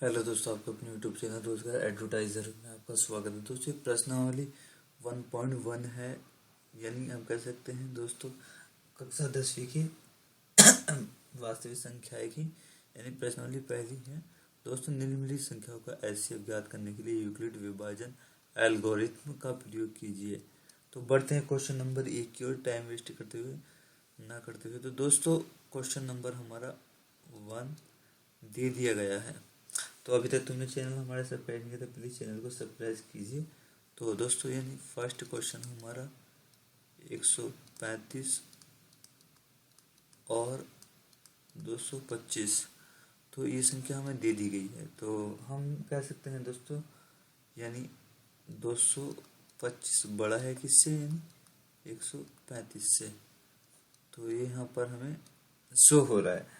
Hello दोस्तों, आपका अपने यूट्यूब चैनल रोजगार एडवर्टाइजर में आपका स्वागत है। दोस्तों, प्रश्नावली 1.1 है, यानी हम कह सकते हैं दोस्तों कक्षा 10वीं की वास्तविक संख्याएं की यानी प्रश्नावली पहली है। दोस्तों, निम्नलिखित संख्याओं का एचसीएफ ज्ञात करने के लिए यूक्लिड विभाजन एल्गोरिथ्म का प्रयोग कीजिए। तो बढ़ते हैं क्वेश्चन नंबर 1 की ओर, टाइम वेस्ट करते हुए। तो दोस्तों, क्वेश्चन नंबर हमारा 1 दे दिया गया है। तो अभी तक तुमने चैनल हमारे सब्सक्राइब नहीं किया तो प्लीज़ चैनल को सब्सक्राइब कीजिए। तो दोस्तों, यानी फर्स्ट क्वेश्चन हमारा 135 और 225, तो ये संख्या हमें दे दी गई है। तो हम कह सकते हैं दोस्तों, यानी 225 बड़ा है किससे, यानी 135 से। तो ये यहाँ पर हमें शो हो रहा है।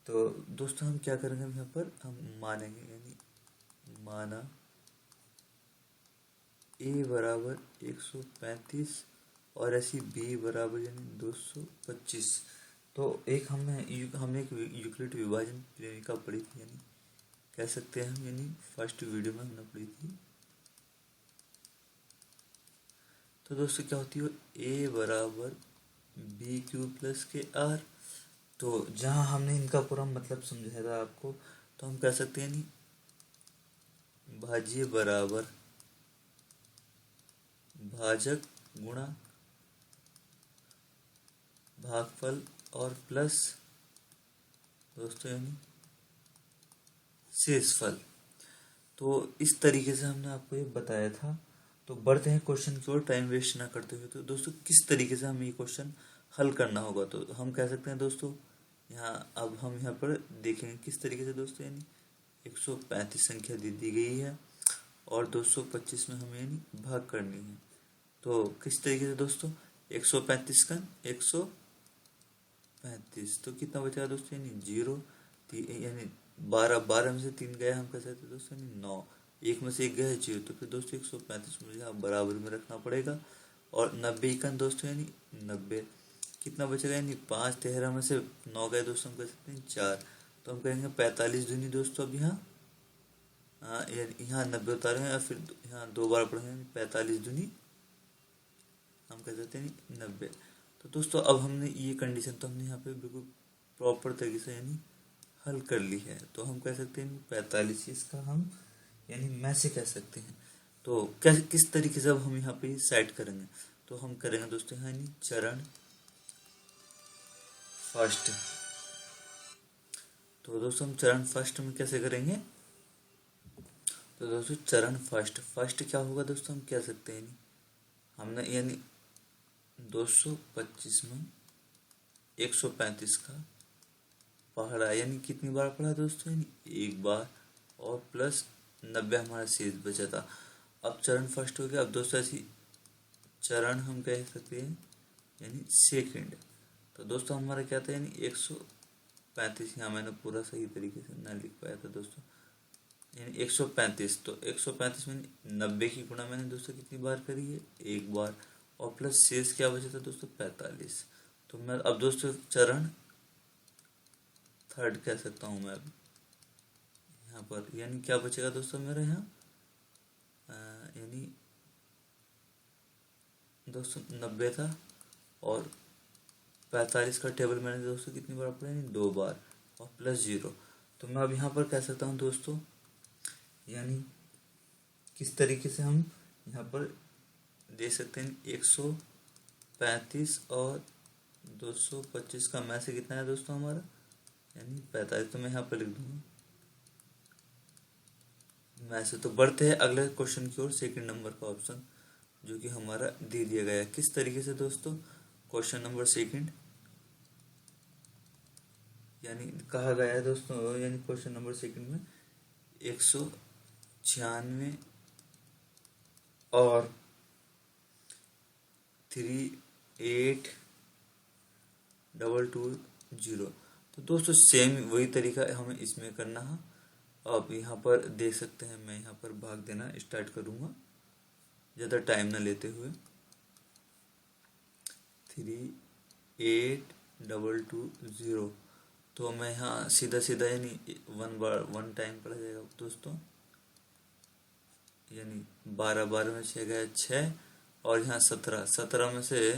तो दोस्तों, हम क्या करेंगे, यहाँ पर हम मानेंगे, यानी माना a बराबर 135 और ऐसी b बराबर यानी 225। तो एक हमने एक यूक्लिड विभाजन प्रेरिका पढ़ी थी, यानी कह सकते हैं हम, यानी फर्स्ट वीडियो में हमने पढ़ी थी। तो दोस्तों, क्या होती है, a बराबर बी क्यू प्लस के आर। तो जहाँ हमने इनका पूरा मतलब समझाया था आपको, तो हम कह सकते हैं यानी भाज्य बराबर भाजक गुणा भागफल और प्लस दोस्तों यानी शेषफल। तो इस तरीके से हमने आपको ये बताया था। तो बढ़ते हैं क्वेश्चन की ओर, टाइम वेस्ट ना करते हुए। तो दोस्तों, किस तरीके से हमें ये क्वेश्चन हल करना होगा, तो हम कह सकते हैं दोस्तों, अब हम यहाँ पर देखेंगे किस तरीके से दोस्तों, यानी 135 संख्या दी गई है और 225 में हमें यानी भाग करनी है। तो किस तरीके से दोस्तों, 135 का 135, तो कितना बचेगा दोस्तों, यानी 0, यानी 12 में से 3 गया, हम कह सकते दोस्तों यानी 9, एक में से एक गया है 0। तो फिर दोस्तों 135 मुझे यहाँ बराबर में रखना पड़ेगा। और 90 का दोस्तों यानी 90, कितना बचेगा, यानी 5, 13 में से 9 गए दोस्तों, हम कह सकते हैं 4। तो हम कहेंगे 45 दूनी दोस्तों। अब यहाँ यहाँ 90 उतारेंगे और फिर यहाँ 2 बार पढ़ेंगे, 45 दूनी हम कह सकते हैं 90। तो दोस्तों, अब हमने ये कंडीशन तो हमने यहाँ पे बिल्कुल प्रॉपर तरीके से यानी हल कर ली है। तो हम कह सकते हैं 45, इसका हम यानी मैं से कह सकते हैं। तो क्या किस तरीके से अब हम यहाँ पे सेट करेंगे, तो हम करेंगे दोस्तों यहाँ यानी चरण फर्स्ट। तो दोस्तों, हम चरण फर्स्ट में कैसे करेंगे, तो दोस्तों चरण फर्स्ट क्या होगा दोस्तों, हम कह सकते हैं हमने यानी 225 में 135 का पढ़ा, यानी कितनी बार पढ़ा दोस्तों, यानी एक बार, और प्लस 90 हमारा शेष बचा था। अब चरण फर्स्ट हो गया। अब दोस्तों ऐसी चरण हम कह सकते हैं यानी सेकंड। तो दोस्तों हमारा क्या था, यानी 135, यहाँ मैंने पूरा सही तरीके से ना लिख पाया था दोस्तों, यानी 135। तो 135 में 90 की गुणा मैंने दोस्तों कितनी बार करी है, एक बार, और प्लस शेष क्या बचा था दोस्तों, 45। तो मैं अब दोस्तों चरण थर्ड कह सकता हूँ मैं अब यहाँ पर, यानी क्या बचेगा दोस्तों मेरे यहाँ, यानी दोस्तों 90 था और 45 का टेबल मैंने दोस्तों कितनी बार पढ़ा, यानी 2 बार, और प्लस 0। तो मैं अब यहाँ पर कह सकता हूँ दोस्तों, यानी किस तरीके से हम यहाँ पर दे सकते हैं, 135 और 225 का मैं से कितना है दोस्तों हमारा, यानी 45। तो मैं यहाँ पर लिख दूंगा मैं से। तो बढ़ते हैं अगले क्वेश्चन की ओर, सेकंड नंबर का ऑप्शन जो कि हमारा दे दिया गया है। किस तरीके से दोस्तों, क्वेश्चन नंबर सेकंड यानी कहा गया है दोस्तों, यानी क्वेश्चन नंबर सेकंड में 196 और 38220। तो दोस्तों सेम वही तरीका हमें इसमें करना है। अब यहाँ पर देख सकते हैं, मैं यहाँ पर भाग देना स्टार्ट करूँगा ज़्यादा टाइम ना लेते हुए। 38220, तो मैं यहाँ सीधा सीधा यानी वन टाइम पढ़ा जाएगा दोस्तों, यानी 12, 12 में 6 गया 6, और यहाँ 17, 17 में से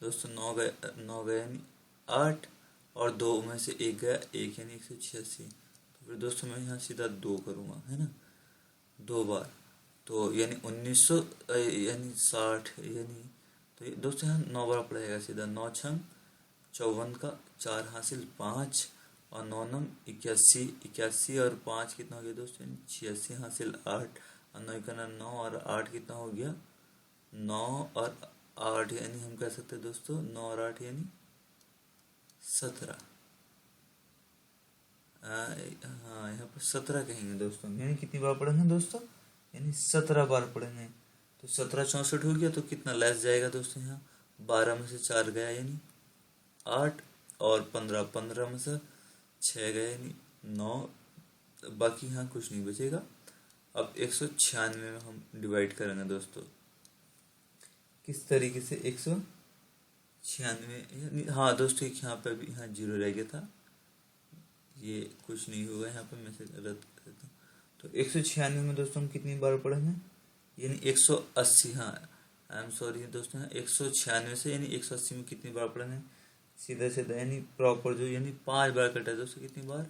दोस्तों 9 गए यानी 8, और 2 में से 1 गया 1 यानी 186। तो फिर दोस्तों मैं यहाँ सीधा 2 करूँगा, है ना, 2 बार, तो यानी 1900 यानी 60 यानी, तो दोस्तों यहाँ 9 बार पड़ेगा सीधा, 9 छंग 54 का 4 हासिल 5, और 9 नम 81, 81 और 5 कितना हो गया दोस्तों, 86 हासिल 8, और 9 का 9, और 8 कितना हो गया 9 और 8, यानी हम कह सकते हैं दोस्तों 9 और 8 यानी 17। हाँ, यहाँ पर 17 कहेंगे दोस्तों, यानी कितनी बार पढ़ेंगे दोस्तों, यानी 17 बार पढ़ेंगे। तो 17 64 हो गया, तो कितना लेस जाएगा दोस्तों, यहाँ 12 में से 4 गया यानी 8, और 15, 15 में से 6 गया यानी 9, बाकी यहाँ कुछ नहीं बचेगा। अब 196 में हम डिवाइड करेंगे दोस्तों, किस तरीके से 196, हाँ दोस्तों यहाँ पे भी यहाँ 0 रह गया था, ये कुछ नहीं होगा यहाँ पे, मैं से रद्द कर देता हूँ। तो 196 में दोस्तों हम कितनी बार पढ़ेंगे, यानी 180, हाँ आई एम सॉरी दोस्तों, 196 से यानी 180 में कितनी बार पढ़ेंगे, सीधा सीधा यानी प्रॉपर जो यानी 5 बार कटा है दोस्तों, कितनी बार,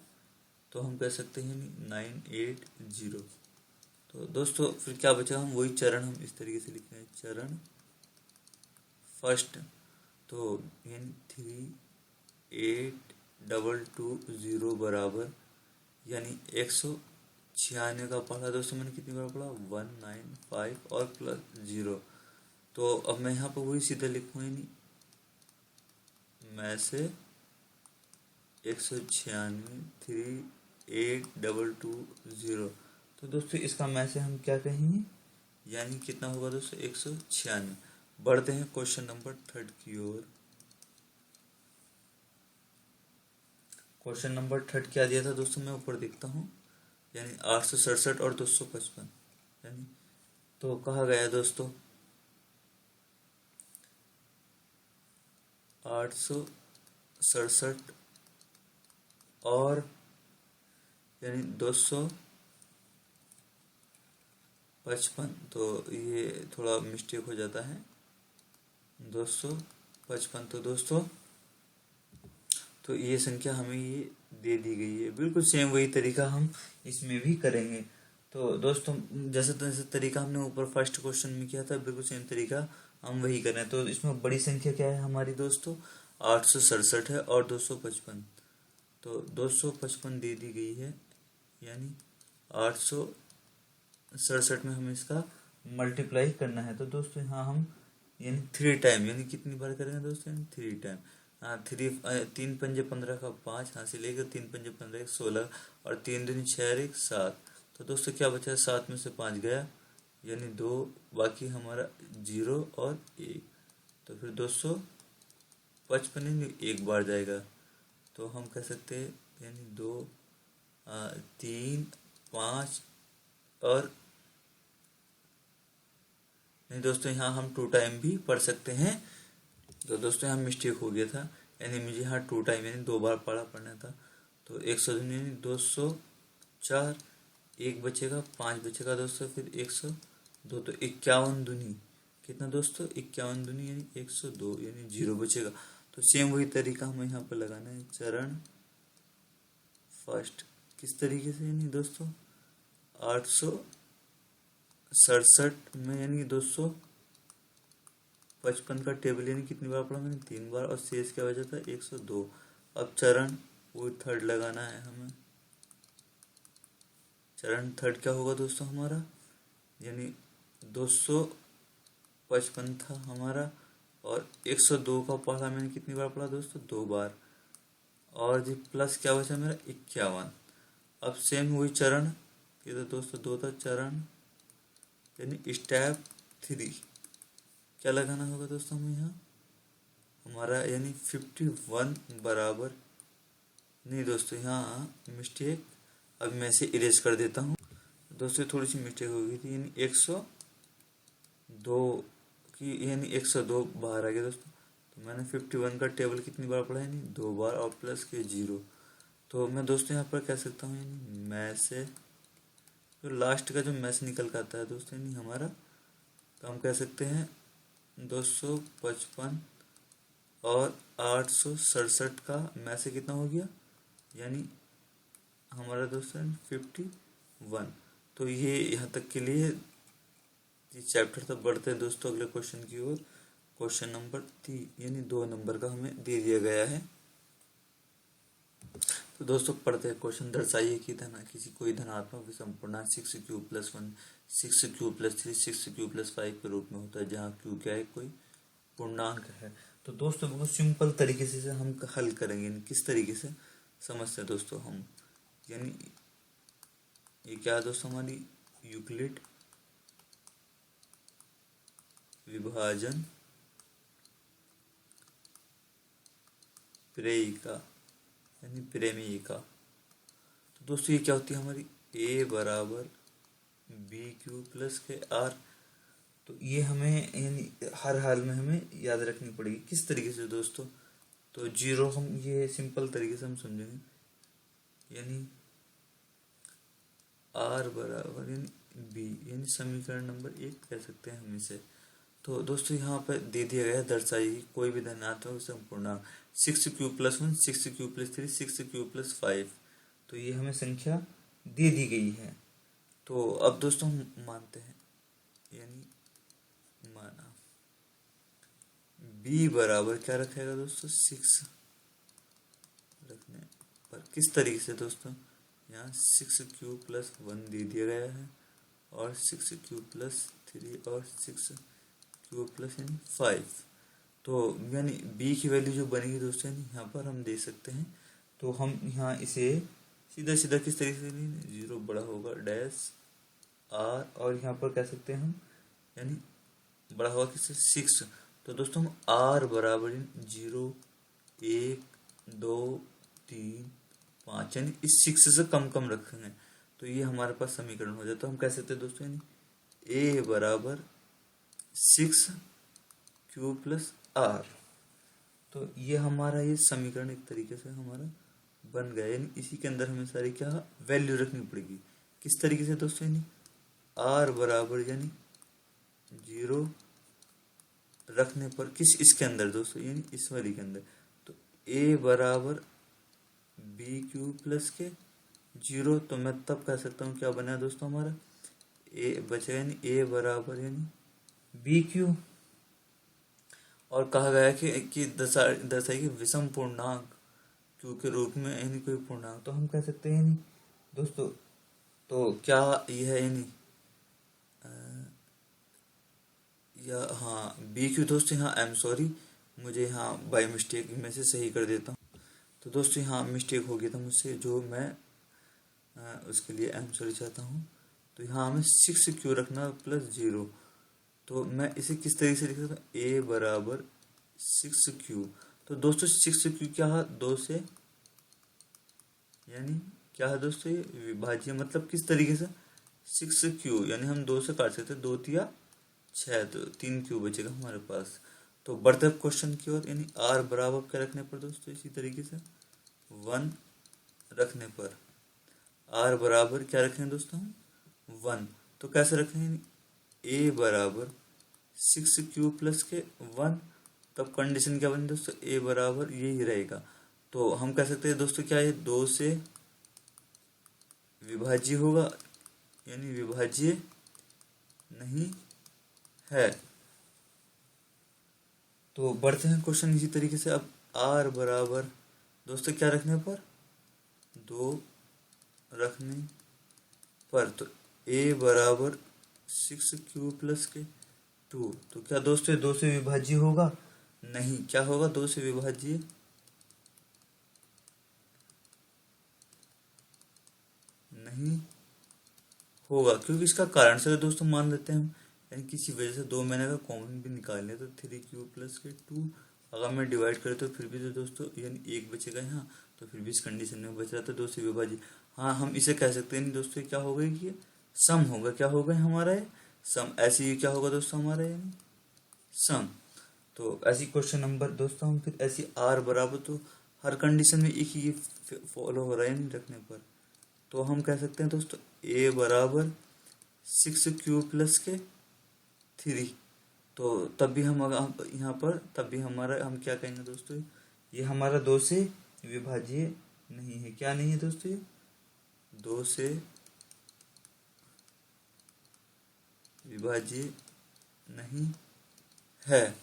तो हम कह सकते हैं यानी 980। तो दोस्तों फिर क्या बचा, हम वही चरण हम इस तरीके से लिखते हैं, चरण फर्स्ट, तो यानी 38220 बराबर, यानी 196 का पढ़ा दोस्तों मैंने कितनी बार पढ़ा, 195 और प्लस 0। तो अब मैं यहाँ पर वही सीधा लिखूँ, यानी मैं से 196 38220, तो दोस्तों इसका मैं से हम क्या कहेंगे, यानी कितना होगा दोस्तों 196। बढ़ते हैं क्वेश्चन नंबर 3 की ओर। क्वेश्चन नंबर 3 क्या दिया था दोस्तों, मैं ऊपर देखता हूँ, यानी 867 और 255, यानी तो कहा गया दोस्तों 867 और यानी 255, तो ये थोड़ा मिस्टेक हो जाता है, 255, तो दोस्तों तो ये संख्या हमें ये दे दी गई है, बिल्कुल सेम वही तरीका हम इसमें भी करेंगे। तो दोस्तों जैसे तरीका हमने ऊपर फर्स्ट क्वेश्चन में किया था, बिल्कुल सेम तरीका हम वही करें। तो इसमें बड़ी संख्या क्या है हमारी दोस्तों, 867 है और 255, तो 255 दे दी गई है, यानी 867 में हमें इसका मल्टीप्लाई करना है। तो दोस्तों यहाँ हम यानी 3 टाइम, यानी कितनी बार करेंगे दोस्तों, यानी 3 टाइम, हाँ 3 पंजे 15 का 5 हासिल, 3 पंजे 15 16, और 3 दूनी 6 और 1 7। तो दोस्तों क्या बचा, 7 में से 5 गया यानी 2, बाकी हमारा 0 और 1, तो फिर 255 एक बार जाएगा, तो हम कह सकते हैं यानी 2 3 5 और नहीं दोस्तों यहाँ हम 2 टाइम भी पढ़ सकते हैं। तो दोस्तों यहाँ मिस्टेक हो गया था, यानी मुझे यहाँ 2 टाइम यानी 2 बार पढ़ना था। तो 100 यानी 204, 1 बचेगा 5 बचेगा दोस्तों, फिर 102, तो 51 दूनी कितना दोस्तों, 51 दूनी यानी 102, यानी 0 बचेगा। तो सेम वही तरीका हमें यहाँ पर लगाना है, चरण फर्स्ट किस तरीके से, यानी दोस्तों 867 में यानी 255 का टेबल यानी कितनी बार पढ़ा मैंने, 3 बार, और शेष क्या बचा था 102। अब चरण वो थर्ड लगाना है हमें, चरण थर्ड क्या होगा दोस्तों हमारा, यानी 255 था हमारा, और 102 का पढ़ा मैंने कितनी बार पढ़ा दोस्तों, 2 बार, और जी प्लस क्या बचा मेरा 51। अब सेम वही चरण, ये तो दोस्तों 2 था, चरण यानी स्टेप 3 क्या लगाना होगा दोस्तों हमें यहाँ, हमारा यानी 51 बराबर, नहीं दोस्तों यहाँ मिस्टेक, अब मैं इसे इरेज कर देता हूँ दोस्तों, थोड़ी सी मिस्टेक हो गई थी, यानी 102 की यानी 102 बाहर आ गया दोस्तों। तो मैंने 51 का टेबल कितनी बार पढ़ा, यानी 2 बार, और प्लस के 0, तो मैं दोस्तों यहाँ पर कह सकता हूँ यानी मैं से जो लास्ट का जो मैच निकल कर आता है दोस्तों यानी हमारा, तो हम कह सकते हैं 255 और 867 का मैच से कितना हो गया, यानी हमारा दोस्तों 51। तो ये यहाँ तक के लिए चैप्टर तक बढ़ते हैं दोस्तों अगले क्वेश्चन की ओर। क्वेश्चन नंबर 3 यानी 2 नंबर का हमें दे दिया गया है। तो दोस्तों पढ़ते हैं क्वेश्चन। दर्शाइए कि किसी कोई धनात्मक विषम पूर्णांक 6q+1 6q+3 6q+5 के रूप में होता है, जहाँ q क्या है, कोई पूर्णांक है। तो दोस्तों बहुत सिंपल तरीके से हम हल करेंगे। किस तरीके से समझते हैं दोस्तों हम, यानी ये क्या है दोस्तों, हमारी यूक्लिड विभाजन प्रेयिका यानी प्रेमिका। तो दोस्तों ये क्या होती है हमारी a बराबर BQ+R। तो ये हमें यानी हर हाल में हमें याद रखनी पड़ेगी। किस तरीके से दोस्तों, तो जीरो हम ये सिंपल तरीके से हम समझेंगे, यानी R बराबर यानी B यानी समीकरण नंबर 1 कह सकते हैं हम इसे। तो दोस्तों यहाँ पर दे दिया गया है, दर्शाइए कोई भी धनात्मक विषम पूर्णांक 6q+1 6q+3 6q+5। तो ये हमें संख्या दे दी गई है। तो अब दोस्तों हम मानते हैं, यानी माना b बराबर क्या रखेगा दोस्तों 6 रखने पर। किस तरीके से दोस्तों, यहाँ 6q+1 दे दिया गया है और 6q+3 और 6q+ यानी 5। तो यानी b की वैल्यू जो बनेगी दोस्तों यानी यहाँ पर हम दे सकते हैं। तो हम यहाँ इसे सीधा सीधा किस तरीके से, 0 बड़ा होगा डैश r, और यहाँ पर कह सकते हैं हम यानी बड़ा होगा किससे 6। तो दोस्तों हम r बराबर 0 1 2 3 5 यानी इस 6 से कम कम रखेंगे। तो ये हमारे पास समीकरण हो जाता है। तो हम कह सकते हैं दोस्तों यानी a बराबर 6q+r। तो ये हमारा ये समीकरण एक तरीके से हमारा बन गया। यानी इसी के अंदर हमें सारी क्या वैल्यू रखनी पड़ेगी। किस तरीके से दोस्तों, यानी r बराबर यानी 0 रखने पर किस इसके अंदर दोस्तों, यानी इस वाली के अंदर। तो a बराबर BQ+ के 0। तो मैं तब कह सकता हूँ क्या बना दोस्तों हमारा a बचेगा, यानी a बराबर यानी BQ। और कहा गया कि दर्शाइए कि विषम पूर्णांक q के रूप में यानी कोई पूर्णांक। तो हम कह सकते हैं यानी दोस्तों, तो क्या यह है यानी या हाँ BQ दोस्तों, यहाँ आई एम सॉरी, मुझे यहाँ बाय मिस्टेक में से सही कर देता हूँ। तो दोस्तों यहाँ मिस्टेक हो गया था मुझसे, जो मैं उसके लिए आई एम सॉरी चाहता हूँ। तो यहाँ हमें 6q रखना +0। तो मैं इसे किस तरीके से लिख सकता हूँ, a बराबर 6q। तो दोस्तों 6q क्या है, 2 से यानी क्या है दोस्तों, ये विभाज्य, मतलब किस तरीके से 6q यानी हम 2 से काट सकते हैं, 2 तिया 6, तो 3q बचेगा हमारे पास। तो बढ़ते क्वेश्चन की ओर, यानी r बराबर क्या रखने पर दोस्तों, इसी तरीके से 1 रखने पर r बराबर क्या रखें दोस्तों, 1। तो कैसे रखें, a बराबर 6q+ के 1। तब कंडीशन क्या बनी दोस्तों, a बराबर यही रहेगा। तो हम कह सकते हैं दोस्तों क्या, ये 2 से विभाज्य होगा, यानी विभाज्य नहीं है। तो बढ़ते हैं क्वेश्चन इसी तरीके से। अब r बराबर दोस्तों क्या रखने पर, 2 रखने पर। तो a बराबर 6q+ के 2। तो क्या दोस्तों 2 से विभाज्य होगा, नहीं। क्या होगा, 2 से विभाज्य नहीं होगा, क्योंकि इसका कारण से दोस्तों मान लेते हैं हम, यानी किसी वजह से 2 मैंने अगर कॉमन भी निकाल लिया तो 3q+ के 2 अगर मैं डिवाइड करें तो फिर भी तो दोस्तों यानी 1 बचेगा यहाँ। तो फिर भी इस कंडीशन में बच रहा था 2 से विभाज्य। हाँ हम इसे कह सकते हैं दोस्तों, क्या होगा कि सम होगा। क्या होगा हमारा ये सम, ऐसे ही क्या होगा दोस्तों हमारा यानी सम। तो ऐसी क्वेश्चन नंबर दोस्तों हम फिर ऐसी r बराबर, तो हर कंडीशन में एक ही फॉलो हो रहा है नहीं रखने पर, तो हम कह सकते हैं दोस्तों a बराबर 6q प्लस के 3। तो तब भी हम यहाँ पर तब भी हमारा हम क्या कहेंगे दोस्तों, ये हमारा 2 से विभाज्य नहीं है। क्या नहीं है दोस्तों, ये 2 से विभाज्य नहीं है।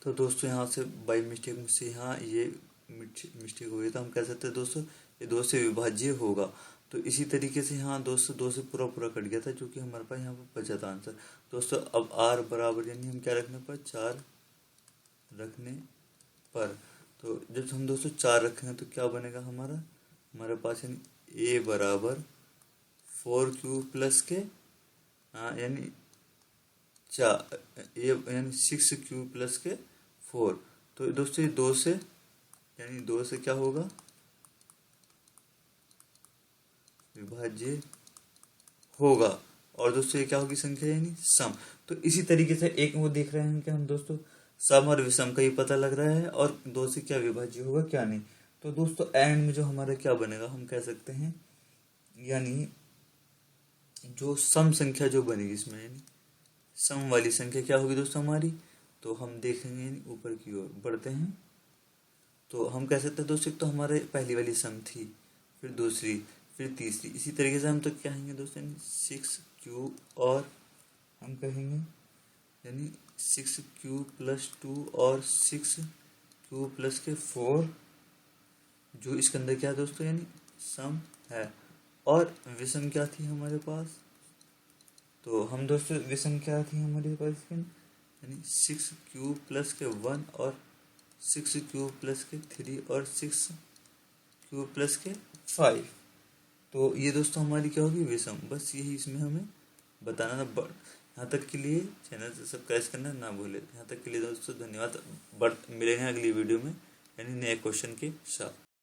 तो दोस्तों यहाँ से बाई मिस्टेक मुझसे यहाँ ये मिस्टेक हो गई, तो हम कह सकते हैं दोस्तों ये 2 से विभाज्य होगा। तो इसी तरीके से यहाँ दोस्तों 2 से पूरा कट गया था, जो कि हमारे पास यहाँ पर बचा था आंसर। दोस्तों अब r बराबर यानी हम क्या रखने पर 4 रखने पर, तो जब हम दोस्तों 4 रखेंगे तो क्या बनेगा हमारे पास यानी a बराबर 4q प्लस के यानी यानी 6q प्लस के 4। तो दोस्तों ये 2 से यानी 2 से क्या होगा, विभाज्य होगा। और दोस्तों ये क्या होगी संख्या यानी सम। तो इसी तरीके से एक वो देख रहे हैं कि हम दोस्तों सम और विषम का ही पता लग रहा है, और 2 से क्या विभाज्य होगा क्या नहीं। तो दोस्तों एंड में जो हमारा क्या बनेगा, हम कह सकते हैं यानी जो सम संख्या जो बनेगी इसमें यानी सम वाली संख्या क्या होगी दोस्तों हमारी, तो हम देखेंगे ऊपर की ओर बढ़ते हैं। तो हम कह सकते हैं दोस्तों तो हमारे पहली वाली सम थी, फिर दूसरी, फिर तीसरी, इसी तरीके से हम तो क्या कहेंगे दोस्तों 6q, और हम कहेंगे यानी 6q प्लस 2 और 6q प्लस के 4, जो इसके अंदर क्या है दोस्तों यानी सम है। और विषम क्या थी हमारे पास, तो हम दोस्तों विषम क्या थी हमारे पास यानी 6q प्लस के 1 और 6q प्लस के 3 और 6q प्लस के 5। तो ये दोस्तों हमारी क्या होगी विषम। बस यही इसमें हमें बताना था। यहाँ तक के लिए चैनल से सब्सक्राइब करना ना भूले। यहाँ तक के लिए दोस्तों धन्यवाद। मिलेंगे अगली वीडियो में यानी नए क्वेश्चन के साथ।